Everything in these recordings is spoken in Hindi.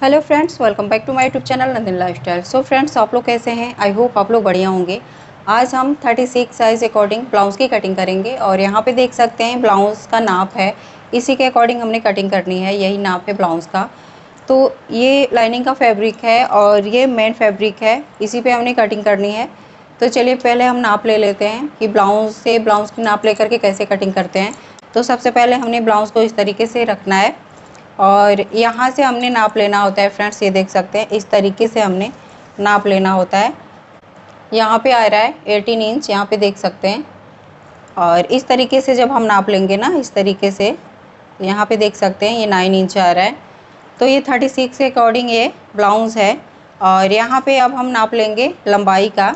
Hello friends, welcome back to my YouTube channel Nandini lifestyle. So friends, आप लोग कैसे हैं? आई होप आप लोग बढ़िया होंगे। आज हम 36 साइज़ अकॉर्डिंग ब्लाउज़ की कटिंग करेंगे और यहाँ पे देख सकते हैं ब्लाउज़ का नाप है, इसी के अकॉर्डिंग हमने कटिंग करनी है। यही नाप है ब्लाउज़ का। तो ये लाइनिंग का फैब्रिक है और ये मेन फैब्रिक है, इसी पे हमने कटिंग करनी है। तो चलिए पहले हम नाप ले लेते हैं कि ब्लाउज़ से ब्लाउज़ की नाप लेकर के कैसे कटिंग करते हैं। तो सबसे पहले हमने ब्लाउज़ को इस तरीके से रखना है और यहाँ से हमने नाप लेना होता है। फ्रेंड्स, ये देख सकते हैं इस तरीके से हमने नाप लेना होता है। यहाँ पे आ रहा है 18 इंच, यहाँ पे देख सकते हैं। और इस तरीके से जब हम नाप लेंगे ना, इस तरीके से यहाँ पे देख सकते हैं ये 9 इंच आ रहा है। तो ये 36 के अकॉर्डिंग ये ब्लाउज़ है। और यहाँ पे अब हम नाप लेंगे लंबाई का।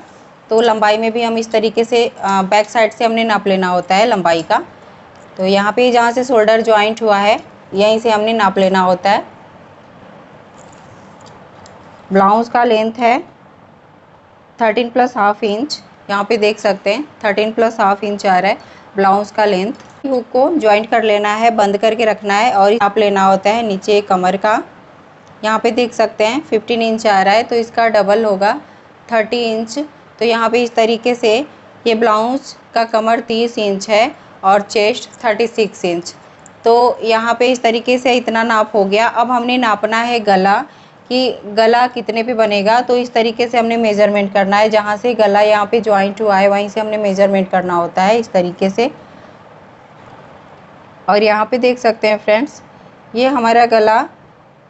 तो लंबाई में भी हम इस तरीके से बैक साइड से हमने नाप लेना होता है लंबाई का। तो यहाँ पे जहाँ से शोल्डर जॉइंट हुआ है यहीं से हमने नाप लेना होता है। ब्लाउज़ का लेंथ है 13 प्लस हाफ इंच, यहाँ पे देख सकते हैं 13 प्लस हाफ इंच आ रहा है ब्लाउज़ का लेंथ। हुक को जॉइंट कर लेना है, बंद करके रखना है और नाप लेना होता है नीचे कमर का। यहाँ पे देख सकते हैं 15 इंच आ रहा है, तो इसका डबल होगा 30 इंच। तो यहाँ पे इस तरीके से ये ब्लाउज़ का कमर 30 इंच है और चेस्ट 36 इंच। तो यहाँ पे इस तरीके से इतना नाप हो गया। अब हमने नापना है गला, कि गला कितने पे बनेगा। तो इस तरीके से हमने मेज़रमेंट करना है, जहाँ से गला यहाँ पे जॉइंट हुआ है वहीं से हमने मेज़रमेंट करना होता है इस तरीके से। और यहाँ पे देख सकते हैं फ्रेंड्स, ये हमारा गला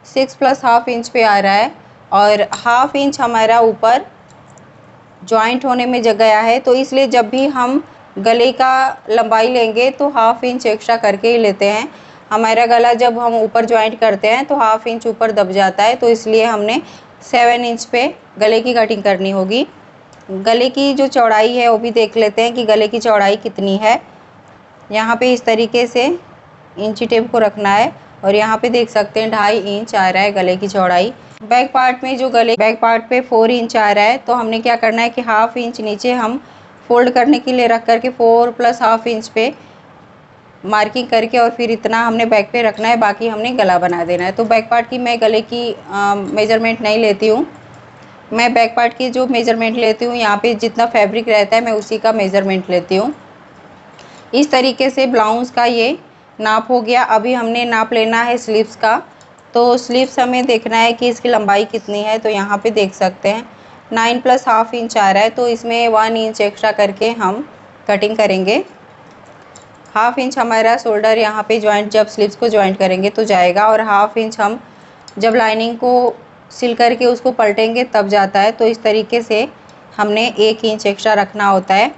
6 प्लस हाफ इंच पे आ रहा है और हाफ इंच हमारा ऊपर जॉइंट होने में जग गया है। तो इसलिए जब भी हम गले का लंबाई लेंगे तो हाफ इंच एक्स्ट्रा करके ही लेते हैं। हमारा गला जब हम ऊपर जॉइंट करते हैं तो हाफ इंच ऊपर दब जाता है, तो इसलिए हमने 7 इंच पे गले की कटिंग करनी होगी। गले की जो चौड़ाई है वो भी देख लेते हैं कि गले की चौड़ाई कितनी है। यहाँ पे इस तरीके से इंची टेप को रखना है और यहाँ पे देख सकते हैं 2.5 इंच आ रहा है गले की चौड़ाई। बैक पार्ट में जो गले बैक पार्ट पे 4 इंच आ रहा है, तो हमने क्या करना है कि हाफ इंच नीचे हम फोल्ड करने के लिए रख करके 4 प्लस हाफ इंच पे मार्किंग करके और फिर इतना हमने बैक पे रखना है, बाकी हमने गला बना देना है। तो बैक पार्ट की मैं गले की मेजरमेंट नहीं लेती हूँ, मैं बैक पार्ट की जो मेजरमेंट लेती हूँ यहाँ पे जितना फैब्रिक रहता है मैं उसी का मेजरमेंट लेती हूँ। इस तरीके से ब्लाउज़ का ये नाप हो गया। अभी हमने नाप लेना है स्लीव्स का। तो स्लीव्स हमें देखना है कि इसकी लंबाई कितनी है। तो यहाँ पे देख सकते हैं 9 प्लस हाफ इंच आ रहा है, तो इसमें 1 इंच एक्स्ट्रा करके हम कटिंग करेंगे। हाफ इंच हमारा शोल्डर यहाँ पे जॉइंट जब स्लीव्स को जॉइंट करेंगे तो जाएगा, और हाफ इंच हम जब लाइनिंग को सिल करके उसको पलटेंगे तब जाता है। तो इस तरीके से हमने 1 इंच एक्स्ट्रा रखना होता है।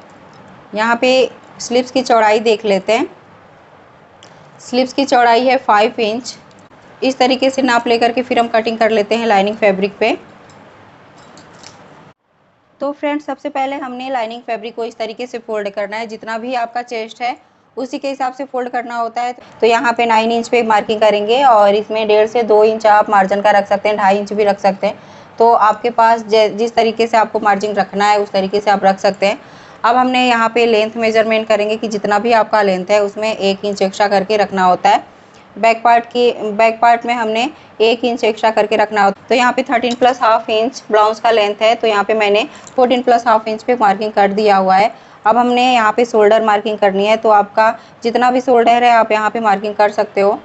यहाँ पे स्लीव्स की चौड़ाई देख लेते हैं। स्लीव्स की चौड़ाई है 5 इंच। इस तरीके से नाप लेकर के फिर हम कटिंग कर लेते हैं लाइनिंग फैब्रिक पे। तो फ्रेंड्स, सबसे पहले हमने लाइनिंग फैब्रिक को इस तरीके से फोल्ड करना है, जितना भी आपका चेस्ट है उसी के हिसाब से फोल्ड करना होता है। तो यहाँ पे 9 इंच पे मार्किंग करेंगे और इसमें 1.5 से 2 इंच आप मार्जिन का रख सकते हैं, 2.5 इंच भी रख सकते हैं। तो आपके पास जिस तरीके से आपको मार्जिन रखना है उस तरीके से आप रख सकते हैं। अब हमने यहाँ पे लेंथ मेजरमेंट करेंगे कि जितना भी आपका लेंथ है उसमें 1 इंच एक्स्ट्रा करके रखना होता है। बैक पार्ट में हमने 1 इंच एक्स्ट्रा करके रखना होता है। तो यहाँ पे 13 प्लस हाफ इंच ब्लाउज का लेंथ है, तो यहाँ पे मैंने 14 प्लस हाफ इंच पे मार्किंग कर दिया हुआ है। अब हमने यहाँ पे शोल्डर मार्किंग करनी है, तो आपका जितना भी शोल्डर है आप यहाँ पे मार्किंग कर सकते हो।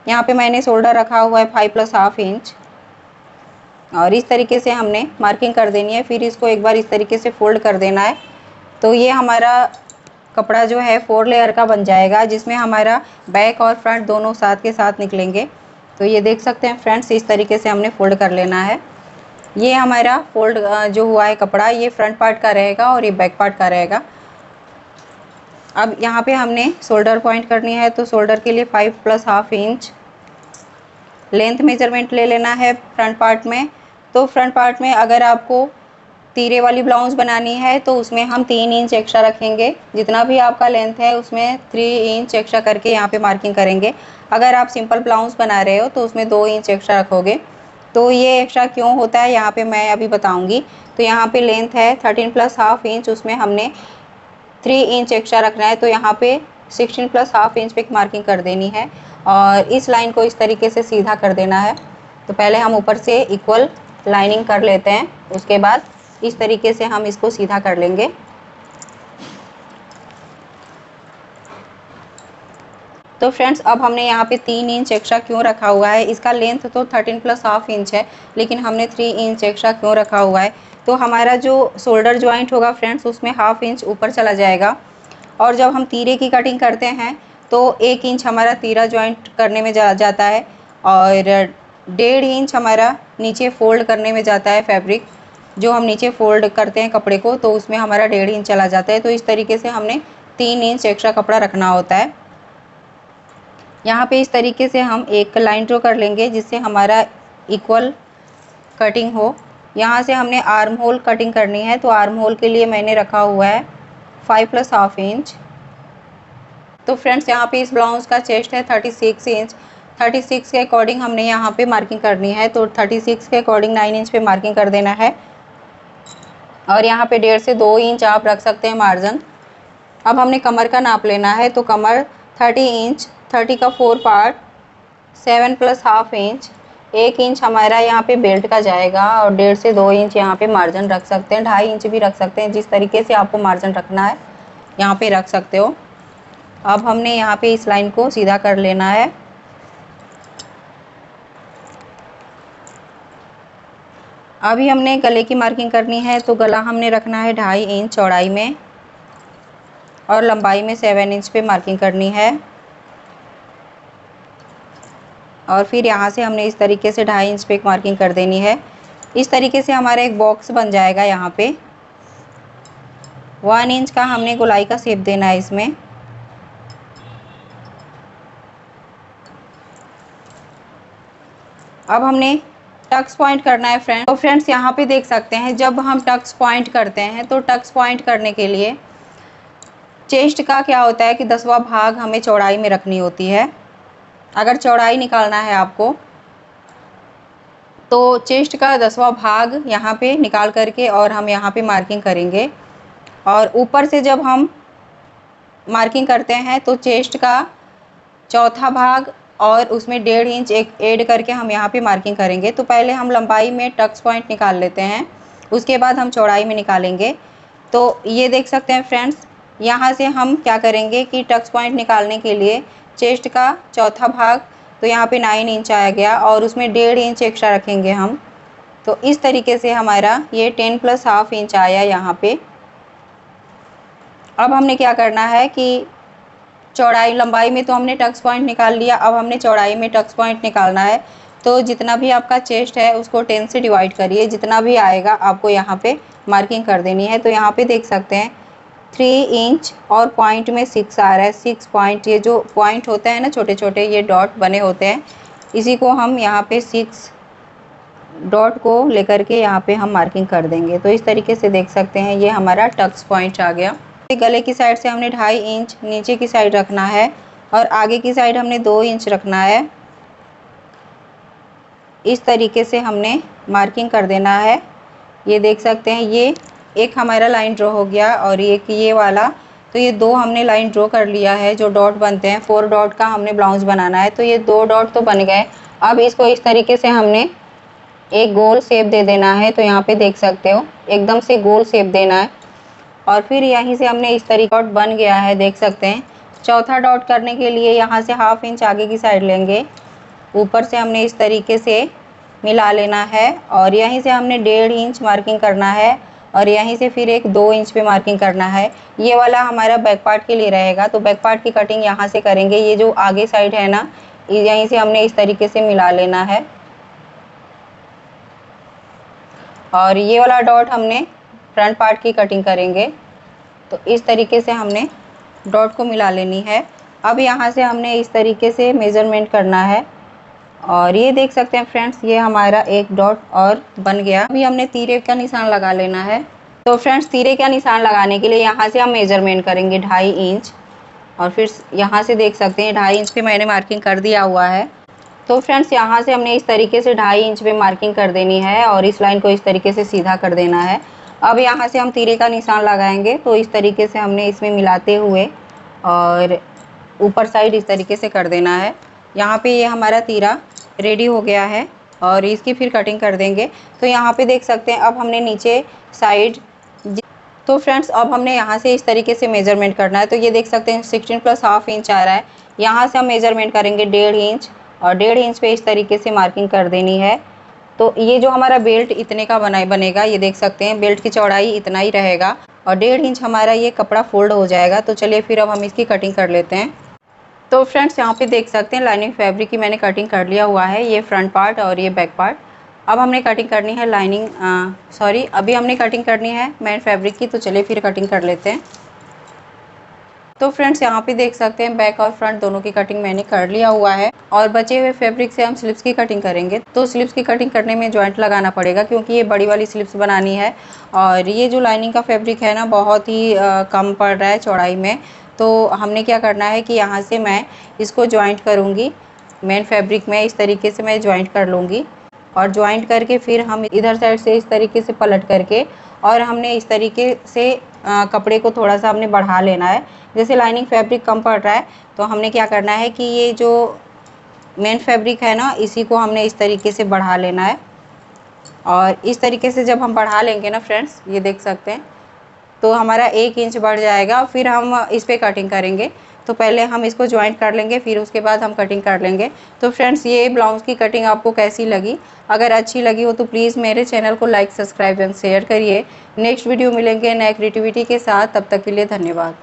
यहाँ पे मैंने शोल्डर रखा हुआ है 5 प्लस हाफ इंच और इस तरीके से हमने मार्किंग कर देनी है। फिर इसको एक बार इस तरीके से फोल्ड कर देना है। तो ये हमारा कपड़ा जो है 4 लेयर का बन जाएगा, जिसमें हमारा बैक और फ्रंट दोनों साथ के साथ निकलेंगे। तो ये देख सकते हैं फ्रेंड्स, इस तरीके से हमने फोल्ड कर लेना है। ये हमारा फोल्ड जो हुआ है कपड़ा, ये फ्रंट पार्ट का रहेगा और ये बैक पार्ट का रहेगा। अब यहाँ पे हमने शोल्डर पॉइंट करनी है, तो शोल्डर के लिए 5 plus half inch length measurement ले लेना है फ्रंट पार्ट में। तो फ्रंट पार्ट में अगर आपको तीरे वाली ब्लाउज बनानी है तो उसमें हम 3 इंच एक्स्ट्रा रखेंगे। जितना भी आपका लेंथ है उसमें 3 इंच एक्स्ट्रा करके यहाँ पे मार्किंग करेंगे। अगर आप सिंपल ब्लाउज बना रहे हो तो उसमें 2 इंच एक्स्ट्रा रखोगे। तो ये एक्स्ट्रा क्यों होता है यहाँ पे मैं अभी बताऊँगी। तो यहाँ पे लेंथ है 13 प्लस हाफ इंच, उसमें हमने 3 इंच एक्स्ट्रा रखना है। तो यहाँ पे 16 प्लस हाफ इंच पे मार्किंग कर देनी है और इस लाइन को इस तरीके से सीधा कर देना है। तो पहले हम ऊपर से इक्वल लाइनिंग कर लेते हैं, उसके बाद इस तरीके से हम इसको सीधा कर लेंगे। तो फ्रेंड्स अब हमने यहाँ पे 3 इंच एक्स्ट्रा क्यों रखा हुआ है, इसका लेंथ तो 13 प्लस हाफ इंच है, लेकिन हमने 3 इंच एक्स्ट्रा क्यों रखा हुआ है, तो हमारा जो शोल्डर जॉइंट होगा फ्रेंड्स उसमें हाफ इंच ऊपर चला जाएगा। और जब हम तीरे की कटिंग करते हैं तो 1 इंच हमारा तीरा जॉइंट करने में जाता है और 1.5 इंच हमारा नीचे फोल्ड करने में जाता है। फैब्रिक जो हम नीचे फोल्ड करते हैं कपड़े को, तो उसमें हमारा 1.5 इंच चला जाता है। तो इस तरीके से हमने 3 इंच एक्स्ट्रा कपड़ा रखना होता है। यहाँ पे इस तरीके से हम एक लाइन ड्रॉ कर लेंगे जिससे हमारा इक्वल कटिंग हो। यहाँ से हमने आर्म होल कटिंग करनी है, तो आर्म होल के लिए मैंने रखा हुआ है 5 प्लस हाफ इंच। तो फ्रेंड्स यहाँ पे इस ब्लाउज का चेस्ट है 36 इंच। 36 के अकॉर्डिंग हमने यहाँ पे मार्किंग करनी है, तो 36 के अकॉर्डिंग 9 इंच पे मार्किंग कर देना है। और यहाँ पे 1.5 से 2 इंच आप रख सकते हैं मार्जिन। अब हमने कमर का नाप लेना है, तो कमर 30 इंच, 30 का 4 part 7 plus half inch, 1 inch हमारा यहाँ पे बेल्ट का जाएगा और 1.5 से 2 इंच यहाँ पे मार्जिन रख सकते हैं। 2.5 इंच भी रख सकते हैं, जिस तरीके से आपको मार्जिन रखना है यहाँ पे रख सकते हो। अब हमने यहाँ पे इस लाइन को सीधा कर लेना है। अभी हमने गले की मार्किंग करनी है, तो गला हमने रखना है 2.5 इंच चौड़ाई में और लंबाई में 7 इंच पे मार्किंग करनी है। और फिर यहाँ से हमने इस तरीके से 2.5 इंच पे मार्किंग कर देनी है। इस तरीके से हमारा एक बॉक्स बन जाएगा। यहाँ पे 1 इंच का हमने गोलाई का शेप देना है इसमें। अब हमने टक्स पॉइंट करना है फ्रेंड्स। तो फ्रेंड्स यहाँ पे देख सकते हैं, जब हम टक्स पॉइंट करते हैं तो टक्स पॉइंट करने के लिए चेस्ट का क्या होता है कि 10वां भाग हमें चौड़ाई में रखनी होती है। अगर चौड़ाई निकालना है आपको, तो चेस्ट का 10वां भाग यहाँ पे निकाल करके और हम यहाँ पे मार्किंग करेंगे। और ऊपर से जब हम मार्किंग करते हैं तो चेस्ट का 4था भाग और उसमें 1.5 इंच एक ऐड करके हम यहाँ पे मार्किंग करेंगे। तो पहले हम लंबाई में टक्स पॉइंट निकाल लेते हैं, उसके बाद हम चौड़ाई में निकालेंगे। तो ये देख सकते हैं फ्रेंड्स, यहाँ से हम क्या करेंगे कि टक्स पॉइंट निकालने के लिए चेस्ट का 4था भाग, तो यहाँ पे 9 इंच आया गया और उसमें 1.5 इंच एक्स्ट्रा रखेंगे हम। तो इस तरीके से हमारा ये 10 प्लस हाफ इंच आया यहाँ पे। अब हमने क्या करना है कि चौड़ाई लंबाई में तो हमने टक्स पॉइंट निकाल लिया, अब हमने चौड़ाई में टक्स पॉइंट निकालना है। तो जितना भी आपका चेस्ट है उसको 10 से डिवाइड करिए, जितना भी आएगा आपको यहाँ पे मार्किंग कर देनी है। तो यहाँ पे देख सकते हैं 3 इंच और पॉइंट में 6 आ रहा है। 6 पॉइंट, ये जो पॉइंट होते हैं ना छोटे छोटे, ये डॉट बने होते हैं, इसी को हम यहाँ पे 6 डॉट को लेकर के यहाँ पे हम मार्किंग कर देंगे। तो इस तरीके से देख सकते हैं ये हमारा टक्स पॉइंट आ गया। गले की साइड से हमने 2.5 इंच नीचे की साइड रखना है और आगे की साइड हमने 2 इंच रखना है। इस तरीके से हमने मार्किंग कर देना है। ये देख सकते हैं, ये एक हमारा लाइन ड्रॉ हो गया और एक ये वाला, तो ये 2 हमने लाइन ड्रॉ कर लिया है। जो डॉट बनते हैं 4 डॉट का हमने ब्लाउज बनाना है, तो ये 2 डॉट तो बन गए। अब इसको इस तरीके से हमने एक गोल शेप दे देना है। तो यहाँ पे देख सकते हो एकदम से गोल शेप देना है और फिर यहीं से हमने इस तरीके डॉट बन गया है, देख सकते हैं। चौथा डॉट करने के लिए यहाँ से हाफ इंच आगे की साइड लेंगे, ऊपर से हमने इस तरीके से मिला लेना है और यहीं से हमने 1.5 इंच मार्किंग करना है और यहीं से फिर एक 2 इंच पे मार्किंग करना है। ये वाला हमारा बैक पार्ट के लिए रहेगा, तो बैक पार्ट की कटिंग यहाँ से करेंगे। ये जो आगे साइड है ना, यहीं से हमने इस तरीके से मिला लेना है और ये वाला डॉट हमने फ्रंट पार्ट की कटिंग करेंगे। तो इस तरीके से हमने डॉट को मिला लेनी है। अब यहाँ से हमने इस तरीके से मेज़रमेंट करना है और ये देख सकते हैं फ्रेंड्स, ये हमारा एक डॉट और बन गया। अभी हमने तीरे का निशान लगा लेना है। तो फ्रेंड्स तीरे का निशान लगाने के लिए यहाँ से हम मेज़रमेंट करेंगे 2.5 इंच और फिर यहाँ से देख सकते हैं 2.5 इंच पे मैंने मार्किंग कर दिया हुआ है। तो फ्रेंड्स यहाँ से हमने इस तरीके से 2.5 इंच पे मार्किंग कर देनी है और इस लाइन को इस तरीके से सीधा कर देना है। अब यहाँ से हम तीरे का निशान लगाएंगे, तो इस तरीके से हमने इसमें मिलाते हुए और ऊपर साइड इस तरीके से कर देना है। यहाँ पे ये हमारा तीरा रेडी हो गया है। और इसकी फिर कटिंग कर देंगे। तो यहाँ पे देख सकते हैं अब हमने नीचे साइड, तो फ्रेंड्स अब हमने यहाँ से इस तरीके से मेजरमेंट करना है। तो ये देख सकते हैं 16 प्लस हाफ इंच आ रहा है। यहाँ से हम मेजरमेंट करेंगे 1.5 इंच, और 1.5 इंच पे इस तरीके से मार्किंग कर देनी है। तो ये जो हमारा बेल्ट इतने का बनेगा, ये देख सकते हैं बेल्ट की चौड़ाई इतना ही रहेगा और 1.5 इंच हमारा ये कपड़ा फोल्ड हो जाएगा। तो चलिए फिर अब हम इसकी कटिंग कर लेते हैं। तो फ्रेंड्स यहाँ पे देख सकते हैं लाइनिंग फैब्रिक की मैंने कटिंग कर लिया हुआ है, ये फ्रंट पार्ट और ये बैक पार्ट। अब हमने कटिंग करनी है अभी हमने कटिंग करनी है मेन फैब्रिक की। तो चलिए फिर कटिंग कर लेते हैं। तो फ्रेंड्स यहाँ पे देख सकते हैं बैक और फ्रंट दोनों की कटिंग मैंने कर लिया हुआ है, और बचे हुए फैब्रिक से हम स्लिप्स की कटिंग करेंगे। तो स्लिप्स की कटिंग करने में जॉइंट लगाना पड़ेगा, क्योंकि ये बड़ी वाली स्लिप्स बनानी है और ये जो लाइनिंग का फैब्रिक है ना बहुत ही कम पड़ रहा है चौड़ाई में। तो हमने क्या करना है कि यहाँ से मैं इसको जॉइंट करूँगी मेन फैब्रिक में, इस तरीके से मैं जॉइंट कर लूँगी और जॉइंट करके फिर हम इधर साइड से इस तरीके से पलट करके, और हमने इस तरीके से कपड़े को थोड़ा सा हमने बढ़ा लेना है। जैसे लाइनिंग फैब्रिक कम पड़ रहा है तो हमने क्या करना है कि ये जो मेन फैब्रिक है ना इसी को हमने इस तरीके से बढ़ा लेना है। और इस तरीके से जब हम बढ़ा लेंगे ना फ्रेंड्स, ये देख सकते हैं, तो हमारा 1 इंच बढ़ जाएगा। फिर हम इस पर कटिंग करेंगे। तो पहले हम इसको ज्वाइंट कर लेंगे, फिर उसके बाद हम कटिंग कर लेंगे। तो फ्रेंड्स ये ब्लाउज़ की कटिंग आपको कैसी लगी? अगर अच्छी लगी हो तो प्लीज़ मेरे चैनल को लाइक, सब्सक्राइब एंड शेयर करिए। नेक्स्ट वीडियो मिलेंगे नए क्रिएटिविटी के साथ, तब तक के लिए धन्यवाद।